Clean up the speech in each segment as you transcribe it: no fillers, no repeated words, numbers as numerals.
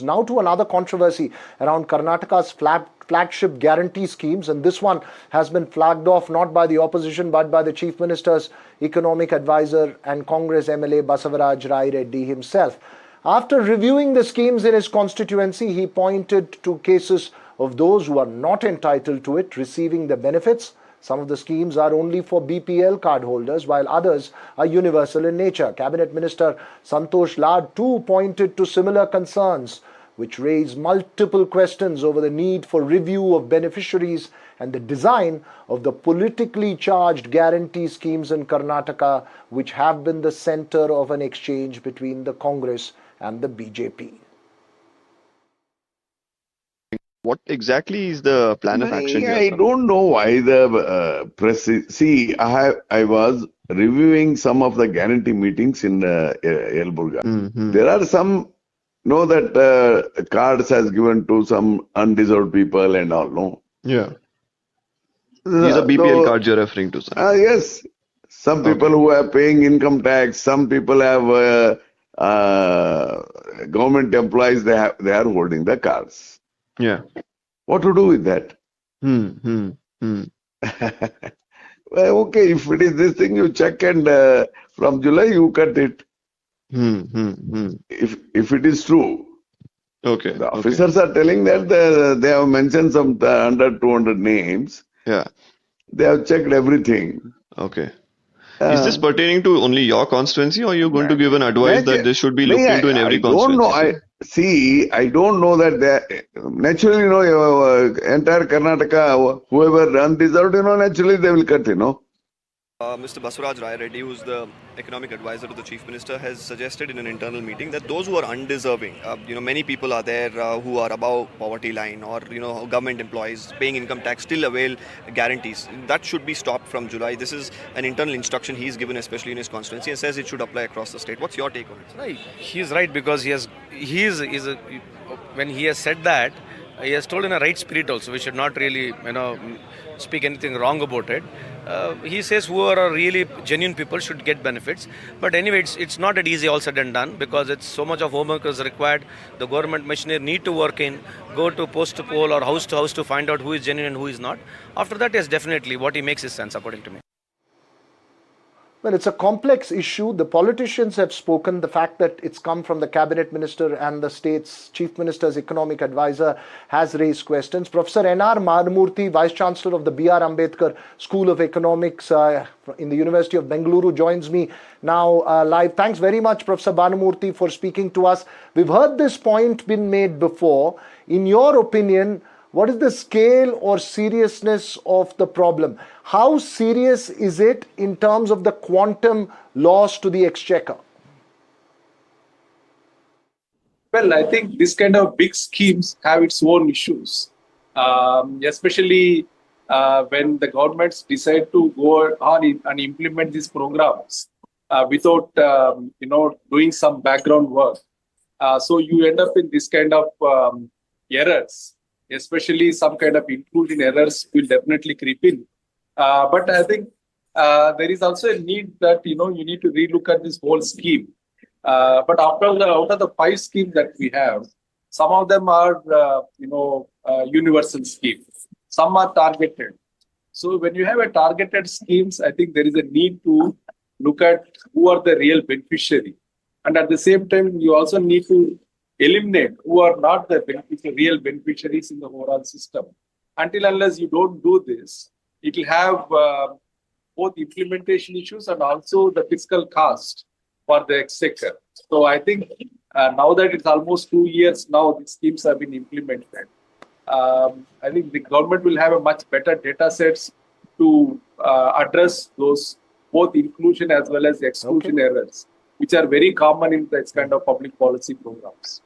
Now to another controversy around Karnataka's flagship guarantee schemes, and this one has been flagged off not by the opposition but by the Chief Minister's economic advisor and Congress MLA Basavaraj Rai Reddy himself. After reviewing the schemes in his constituency, he pointed to cases of those who are not entitled to it receiving the benefits. Some of the schemes are only for BPL card holders, while others are universal in nature. Cabinet Minister Santosh Lad too pointed to similar concerns, which raise multiple questions over the need for review of beneficiaries and the design of the politically charged guarantee schemes in Karnataka, which have been the center of an exchange between the Congress and the BJP. What exactly is the plan of action here? I don't know why the press. See, I was reviewing some of the guarantee meetings in Yelburga. There are some that cards has given to some undeserved people and all. No. Yeah. These are BPL cards you're referring to, sir. Yes. Some people who are paying income tax. Some people have government employees. They are holding the cards. Yeah. What to do with that? Well, okay, if it is this thing, you check and from July you cut it. If it is true. Okay. The officers are telling that they have mentioned some 100-200 names. Yeah. They have checked everything. Okay. Is this pertaining to only your constituency, or are you going to give an advice that this should be looked into in every constituency? I don't know that naturally, entire Karnataka, whoever undeserved, naturally they will cut, Mr. Basavaraj Rai Reddy, who is the economic advisor to the Chief Minister, has suggested in an internal meeting that those who are undeserving, many people are there who are above poverty line or, government employees paying income tax still avail guarantees. That should be stopped from July. This is an internal instruction he's given, especially in his constituency, and says it should apply across the state. What's your take on it? Right. He's right because when he has said that, he has told in a right spirit also. We should not really, speak anything wrong about it. He says who are really genuine people should get benefits. But anyway, it's not that easy all said and done because it's so much of homework is required. The government machinery need to work in, go to post to poll or house to house to find out who is genuine and who is not. After that, yes, definitely what he makes is sense according to me. Well, it's a complex issue. The politicians have spoken. The fact that it's come from the cabinet minister and the state's chief minister's economic advisor has raised questions. Professor N.R. Madhumurthy, Vice Chancellor of the B.R. Ambedkar School of Economics in the University of Bengaluru, joins me now live. Thanks very much, Professor Madhumurthy, for speaking to us. We've heard this point been made before. In your opinion, what is the scale or seriousness of the problem? How serious is it in terms of the quantum loss to the exchequer? Well, I think this kind of big schemes have its own issues, especially when the governments decide to go on and implement these programs without, doing some background work. So you end up in this kind of errors. Especially some kind of inclusion errors will definitely creep in. But I think there is also a need that, you need to relook at this whole scheme. But out of the 5 schemes that we have, some of them are, universal schemes. Some are targeted. So when you have a targeted schemes, I think there is a need to look at who are the real beneficiary. And at the same time, you also need to eliminate who are not the real beneficiaries in the overall system. Until unless you don't do this, it will have both implementation issues and also the fiscal cost for the exchequer. So I think now that it's almost 2 years now, these schemes have been implemented. I think the government will have a much better data sets to address those both inclusion as well as exclusion errors, which are very common in this kind of public policy programs.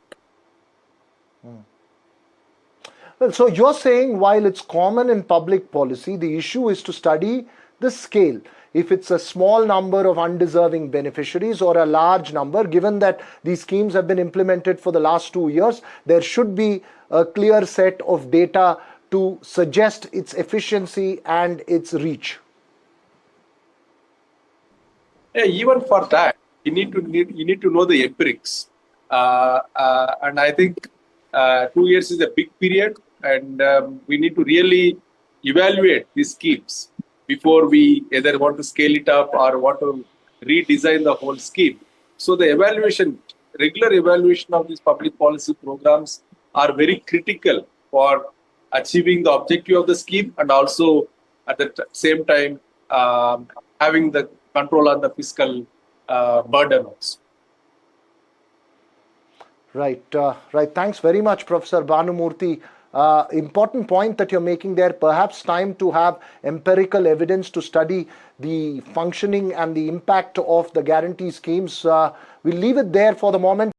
Well, so you're saying while it's common in public policy, the issue is to study the scale. If it's a small number of undeserving beneficiaries or a large number, given that these schemes have been implemented for the last 2 years, there should be a clear set of data to suggest its efficiency and its reach. Yeah, even for that, you need to know the empirics. And I think 2 years is a big period, and we need to really evaluate these schemes before we either want to scale it up or want to redesign the whole scheme. So the regular evaluation of these public policy programs are very critical for achieving the objective of the scheme, and also at the same time having the control on the fiscal burden also. Right, right. Thanks very much, Professor Bhanumurthy. Important point that you're making there. Perhaps time to have empirical evidence to study the functioning and the impact of the guarantee schemes. We'll leave it there for the moment.